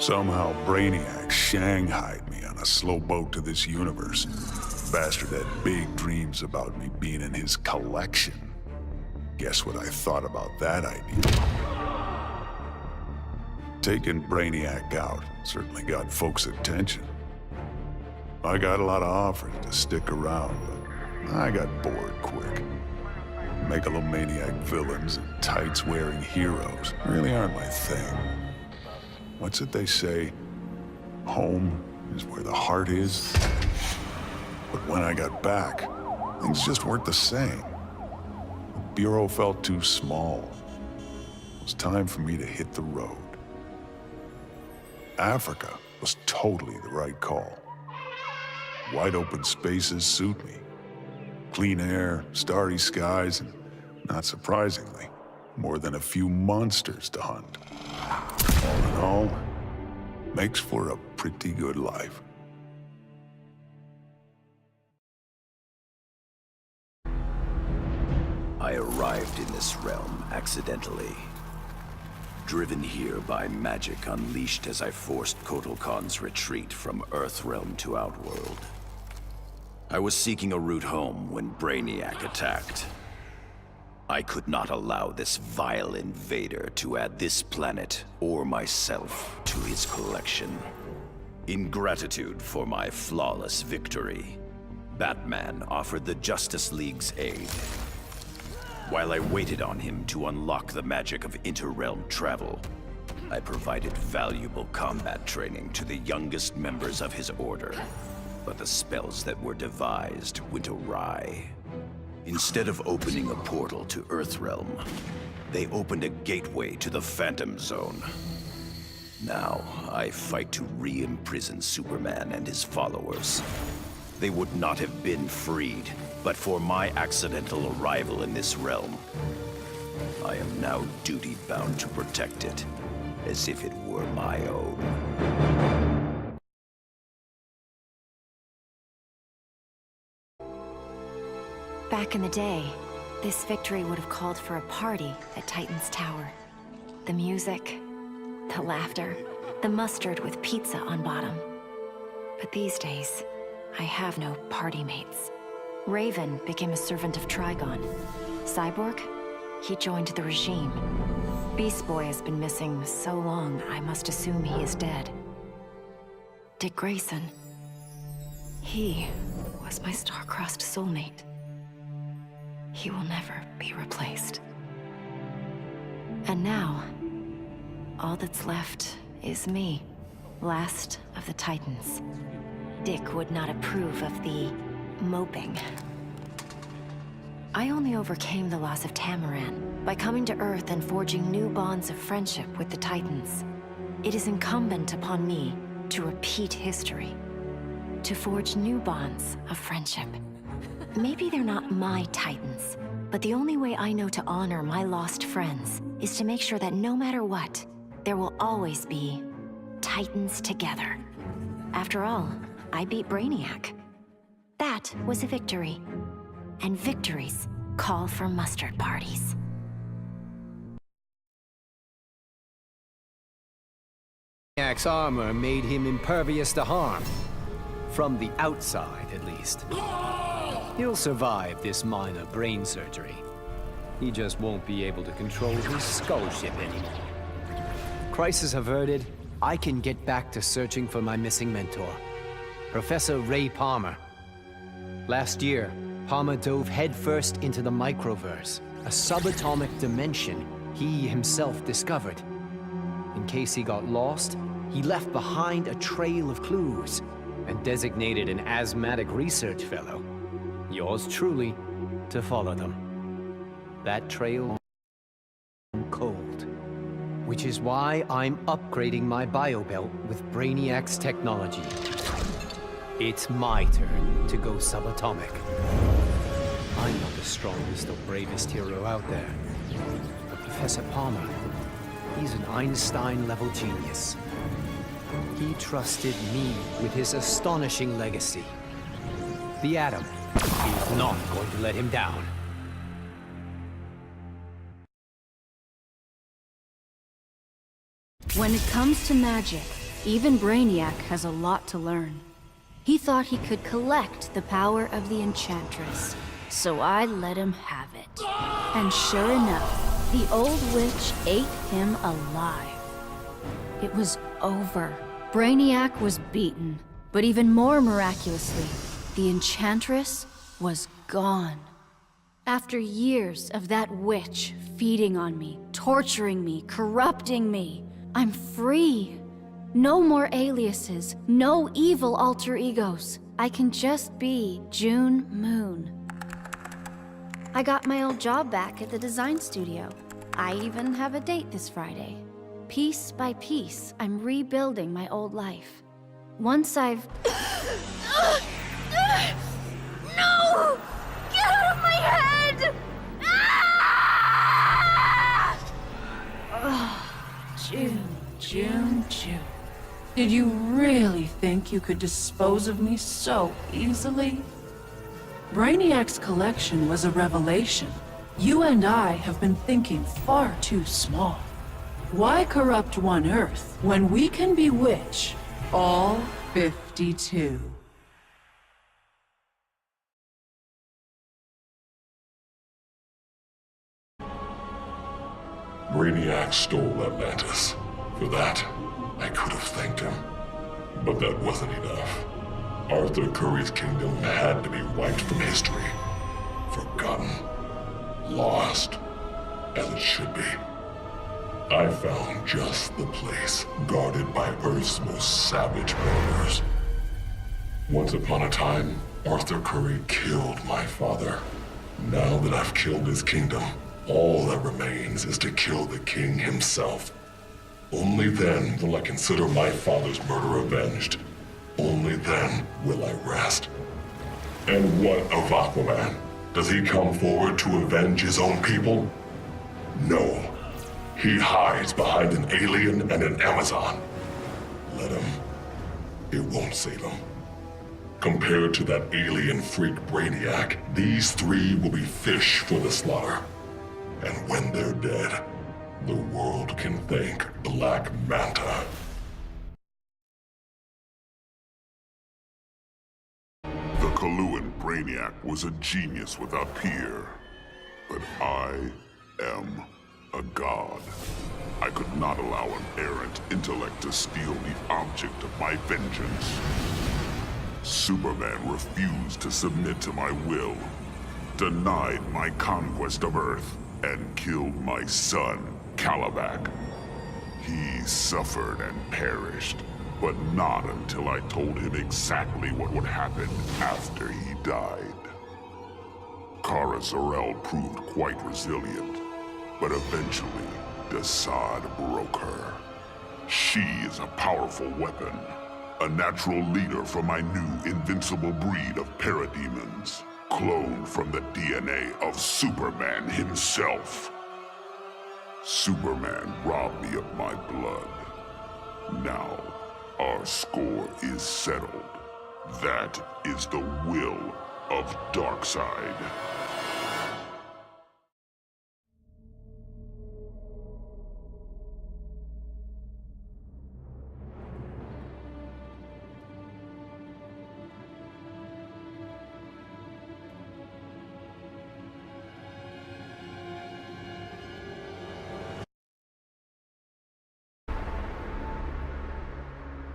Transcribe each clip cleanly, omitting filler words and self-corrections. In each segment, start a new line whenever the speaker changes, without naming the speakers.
Somehow Brainiac shanghaied me on a slow boat to this universe. Bastard had big dreams about me being in his collection. Guess what I thought about that idea? Taking Brainiac out certainly got folks' attention. I got a lot of offers to stick around, but I got bored quick. Megalomaniac villains and tights-wearing heroes really aren't my thing. What's it they say? Home is where the heart is? But when I got back, things just weren't the same. The Bureau felt too small. It was time for me to hit the road. Africa was totally the right call. Wide open spaces suit me. Clean air, starry skies, and, not surprisingly, more than a few monsters to hunt. All in all, makes for a pretty good life.
I arrived in this realm accidentally. Driven here by magic unleashed as I forced Kotal Khan's retreat from Earthrealm to Outworld. I was seeking a route home when Brainiac attacked. I could not allow this vile invader to add this planet or myself to his collection. In gratitude for my flawless victory, Batman offered the Justice League's aid. While I waited on him to unlock the magic of interrealm travel, I provided valuable combat training to the youngest members of his order. But the spells that were devised went awry. Instead of opening a portal to Earthrealm, they opened a gateway to the Phantom Zone. Now, I fight to re-imprison Superman and his followers. They would not have been freed, but for my accidental arrival in this realm. I am now duty-bound to protect it, as if it were my own.
Back in the day, this victory would have called for a party at Titan's Tower. The music, the laughter, the mustard with pizza on bottom. But these days, I have no party mates. Raven became a servant of Trigon. Cyborg? He joined the regime. Beast Boy has been missing so long, I must assume he is dead. Dick Grayson. He was my star-crossed soulmate. He will never be replaced. And now, all that's left is me, last of the Titans. Dick would not approve of the moping. I only overcame the loss of Tamaran by coming to Earth and forging new bonds of friendship with the Titans. It is incumbent upon me to repeat history, to forge new bonds of friendship. Maybe they're not my Titans, but the only way I know to honor my lost friends is to make sure that no matter what, there will always be Titans together. After all, I beat Brainiac. That was a victory. And victories call for mustard parties.
Brainiac's armor made him impervious to harm. From the outside, at least. He'll survive this minor brain surgery. He just won't be able to control his skull ship anymore. Crisis averted, I can get back to searching for my missing mentor, Professor Ray Palmer. Last year, Palmer dove headfirst into the Microverse, a subatomic dimension he himself discovered. In case he got lost, he left behind a trail of clues and designated an asthmatic research fellow, yours truly, to follow them. That trail cold, which is why I'm upgrading my biobelt with Brainiac's technology. It's my turn to go subatomic. I'm not the strongest or bravest hero out there, but Professor Palmer, he's an Einstein-level genius. He trusted me with his astonishing legacy. The Atom is not going to let him down.
When it comes to magic, Even Brainiac has a lot to learn. He thought he could collect the power of the Enchantress, so I let him have it. And sure enough, the old witch ate him alive. It was over. Brainiac was beaten, but even more miraculously, the Enchantress was gone. After years of that witch feeding on me, torturing me, corrupting me, I'm free. No more aliases, no evil alter egos. I can just be June Moon. I got my old job back at the design studio. I even have a date this Friday. Piece by piece, I'm rebuilding my old life. Once I've... No! Get out of my head!
June. Did you really think you could dispose of me so easily? Brainiac's collection was a revelation. You and I have been thinking far too small. Why corrupt one Earth when we can bewitch all 52?
Brainiac stole Atlantis. For that, I could have thanked him. But that wasn't enough. Arthur Curry's kingdom had to be wiped from history. Forgotten. Lost. As it should be. I found just the place, guarded by Earth's most savage murderers. Once upon a time, Arthur Curry killed my father. Now that I've killed his kingdom, all that remains is to kill the king himself. Only then will I consider my father's murder avenged. Only then will I rest. And what of Aquaman? Does he come forward to avenge his own people? No. He hides behind an alien and an Amazon. Let him. It won't save him. Compared to that alien freak Brainiac, these three will be fish for the slaughter. And when they're dead, the world can thank Black Manta.
The Coluan Brainiac was a genius without peer. But I am a god. I could not allow an errant intellect to steal the object of my vengeance. Superman refused to submit to my will, denied my conquest of Earth, and killed my son, Kalibak. He suffered and perished, but not until I told him exactly what would happen after he died. Kara Zor-El proved quite resilient, but eventually, Desaad broke her. She is a powerful weapon, a natural leader for my new invincible breed of parademons, cloned from the DNA of Superman himself. Superman robbed me of my blood. Now, our score is settled. That is the will of Darkseid.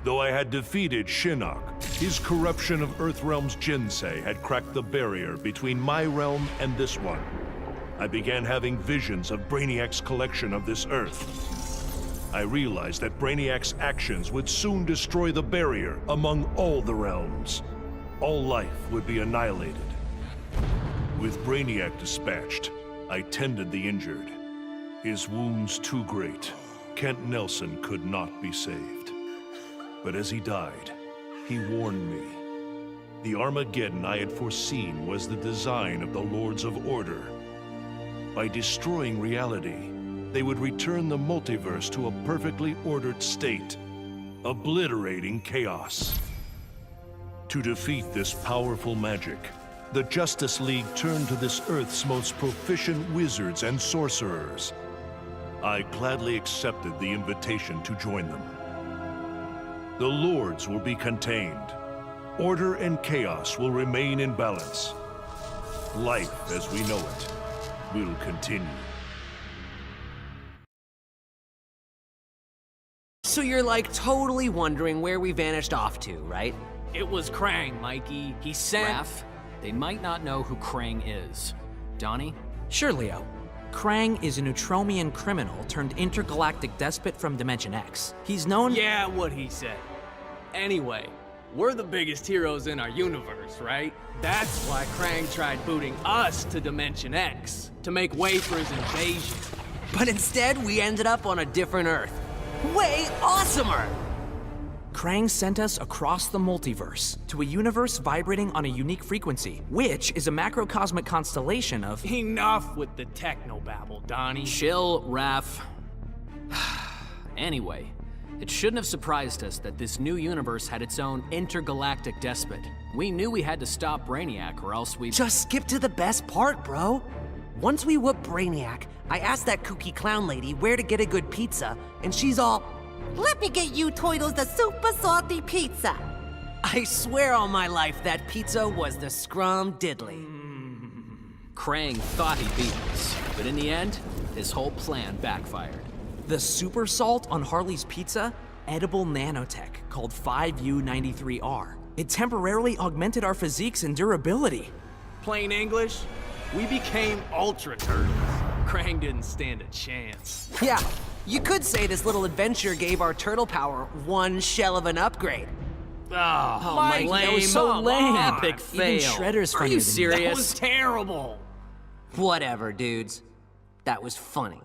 Though I had defeated Shinnok, his corruption of Earthrealm's Jinsei had cracked the barrier between my realm and this one. I began having visions of Brainiac's collection of this Earth. I realized that Brainiac's actions would soon destroy the barrier among all the realms. All life would be annihilated. With Brainiac dispatched, I tended the injured. His wounds too great, Kent Nelson could not be saved. But as he died, he warned me. The Armageddon I had foreseen was the design of the Lords of Order. By destroying reality, they would return the multiverse to a perfectly ordered state, obliterating chaos. To defeat this powerful magic, the Justice League turned to this Earth's most proficient wizards and sorcerers. I gladly accepted the invitation to join them. The lords will be contained. Order and chaos will remain in balance. Life as we know it will continue.
So you're like totally wondering where we vanished off to, right?
It was Krang, Mikey. He sent...
Raph, they might not know who Krang is. Donnie?
Sure, Leo. Krang is a Neutromian criminal turned intergalactic despot from Dimension X. He's known—
Yeah, what he said. Anyway, we're the biggest heroes in our universe, right? That's why Krang tried booting us to Dimension X, to make way for his invasion.
But instead, we ended up on a different Earth. Way awesomer!
Krang sent us across the multiverse to a universe vibrating on a unique frequency, which is a macrocosmic constellation of—
Enough with the technobabble, Donnie.
Chill, Raph. Anyway, it shouldn't have surprised us that this new universe had its own intergalactic despot. We knew we had to stop Brainiac, or else we—
Just skip to the best part, bro. Once we whoop Brainiac, I asked that kooky clown lady where to get a good pizza, and she's all,
"Let me get you Toidles the super salty pizza."
I swear on my life that pizza was the scrum diddly.
Krang thought he beat us, but in the end, his whole plan backfired.
the super salt on Harley's pizza, edible nanotech called 5U93R. It temporarily augmented our physiques and durability.
Plain English, we became Ultra Turtles. Krang didn't stand a chance.
Yeah, you could say this little adventure gave our turtle power one shell of an upgrade.
Oh,
Mike, that was so lame. Epic fail.
Even Shredder's
Are
funnier
you
than
serious?
That was terrible.
Whatever, dudes. That was funny.